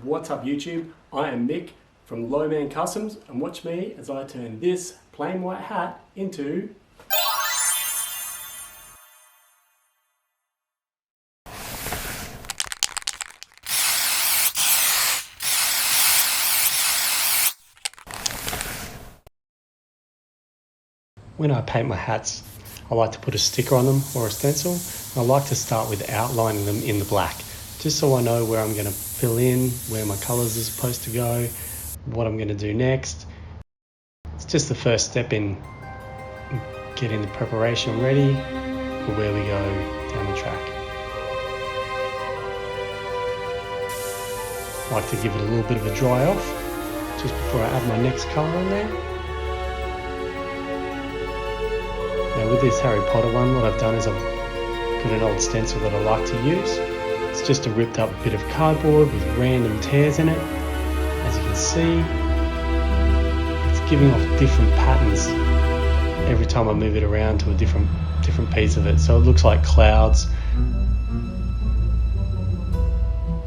What's up YouTube? I am Mick from Lowman Customs and watch me as I turn this plain white hat into When I paint my hats, I like to put a sticker on them or a stencil. I like to start with outlining them in the black, just so I know where I'm going to fill in, where my colours are supposed to go, what I'm going to do next. It's just the first step in getting the preparation ready for where we go down the track. I like to give it a little bit of a dry off just before I add my next colour on there. Now with this Harry Potter one, what I've done is I've got an old stencil that I like to use. It's just a ripped up bit of cardboard with random tears in it. As you can see, it's giving off different patterns every time I move it around to a different piece of it. So it looks like clouds.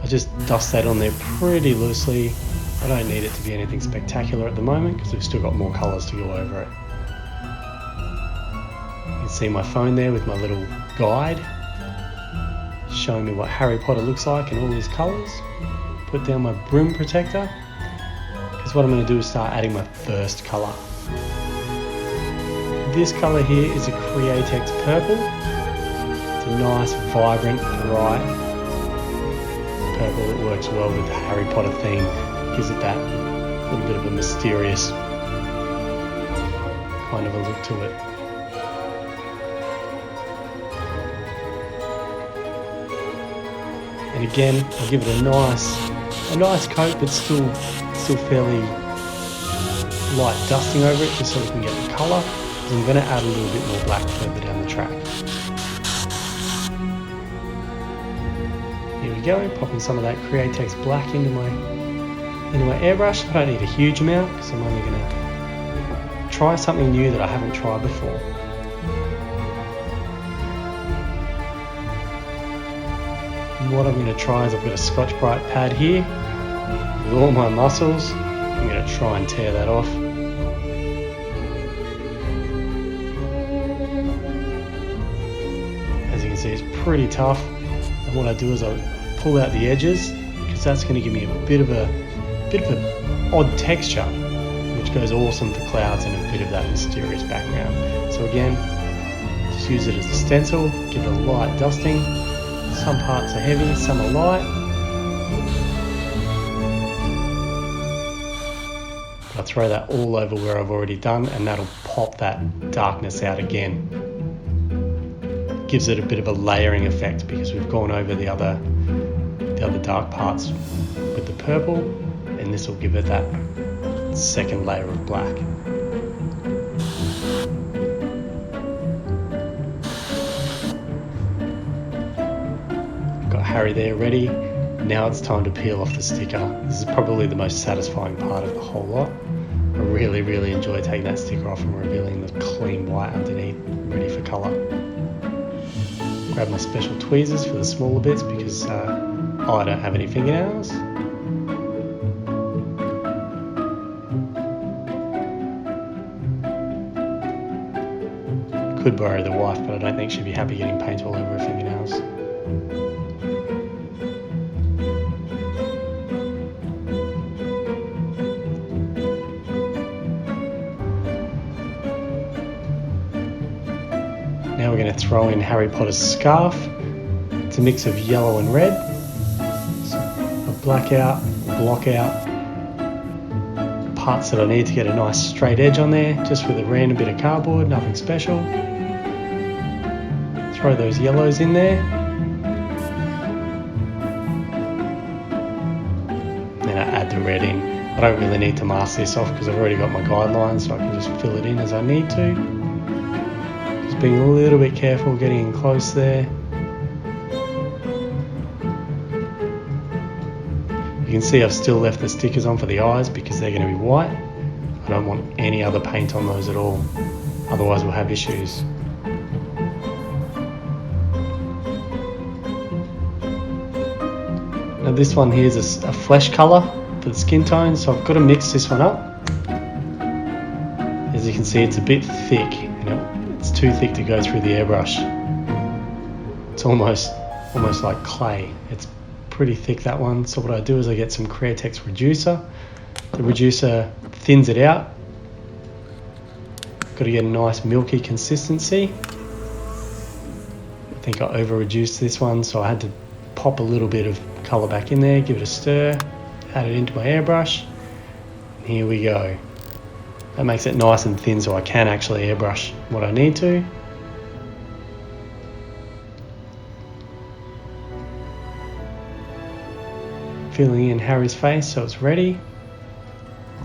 I just dust that on there pretty loosely. I don't need it to be anything spectacular at the moment because we've still got more colours to go over it. You can see my phone there with my little guide showing me what Harry Potter looks like in all his colours. Put down my brim protector because what I'm going to do is start adding my first colour. This colour here is a Createx purple. It's a nice, vibrant, bright purple that works well with the Harry Potter theme. Gives it that little bit of a mysterious kind of a look to it. And again, I'll give it a nice coat, but still fairly light dusting over it, just so we can get the colour. Because I'm going to add a little bit more black further down the track. Here we go, popping some of that Createx black into my airbrush. I don't need a huge amount because I'm only going to try something new that I haven't tried before. And what I'm going to try is I've got a Scotch-Brite pad here with all my muscles. I'm going to try and tear that off. As you can see, it's pretty tough. And what I do is I pull out the edges because that's going to give me a bit of an odd texture, which goes awesome for clouds and a bit of that mysterious background. So again, just use it as a stencil, give it a light dusting. Some parts are heavy, some are light. I'll throw that all over where I've already done and that'll pop that darkness out again. Gives it a bit of a layering effect because we've gone over the other dark parts with the purple, and this will give it that second layer of black. Got Harry there ready. Now it's time to peel off the sticker. This is probably the most satisfying part of the whole lot. I really enjoy taking that sticker off and revealing the clean white underneath, ready for colour. Grab my special tweezers for the smaller bits because I don't have any fingernails. Could borrow the wife, but I don't think she'd be happy getting paint all over her fingernails. Now we're going to throw in Harry Potter's scarf. It's a mix of yellow and red. So I'll block out parts that I need to get a nice straight edge on there, just with a random bit of cardboard, nothing special. Throw those yellows in there. Then I add the red in. I don't really need to mask this off because I've already got my guidelines, so I can just fill it in as I need to. Being a little bit careful getting in close there. You can see I've still left the stickers on for the eyes because they're going to be white. I don't want any other paint on those at all, otherwise we'll have issues. Now this one here is a flesh colour for the skin tone, so I've got to mix this one up. As you can see, it's a bit thick, and it's too thick to go through the airbrush. It's almost like clay. It's pretty thick, that one. So what I do is I get some Createx reducer. The reducer thins it out. Got to get a nice milky consistency. I think I over reduced this one, so I had to pop a little bit of colour back in there, give it a stir, add it into my airbrush, and here we go. That makes it nice and thin so I can actually airbrush what I need to. Filling in Harry's face so it's ready.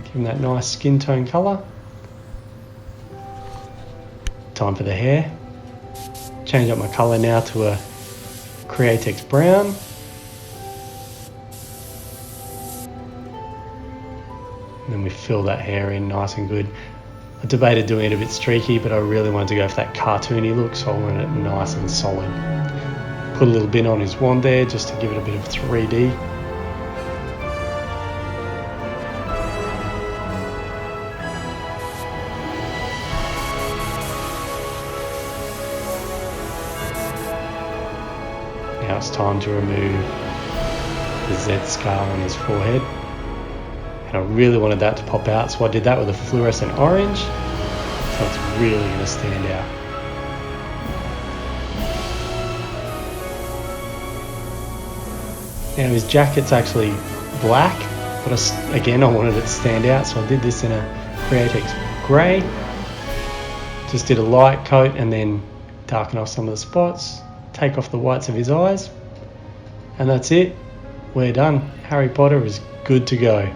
Give him that nice skin tone colour. Time for the hair. Change up my colour now to a Createx brown. And then we fill that hair in nice and good. I debated doing it a bit streaky, but I really wanted to go for that cartoony look, so I wanted it nice and solid. Put a little bit on his wand there just to give it a bit of 3D. Now it's time to remove the Z scar on his forehead. And I really wanted that to pop out, so I did that with a fluorescent orange, so it's really going to stand out. Now his jacket's actually black, but again I wanted it to stand out, so I did this in a Createx grey. Just did a light coat and then darken off some of the spots, take off the whites of his eyes, and that's it. We're done. Harry Potter is good to go.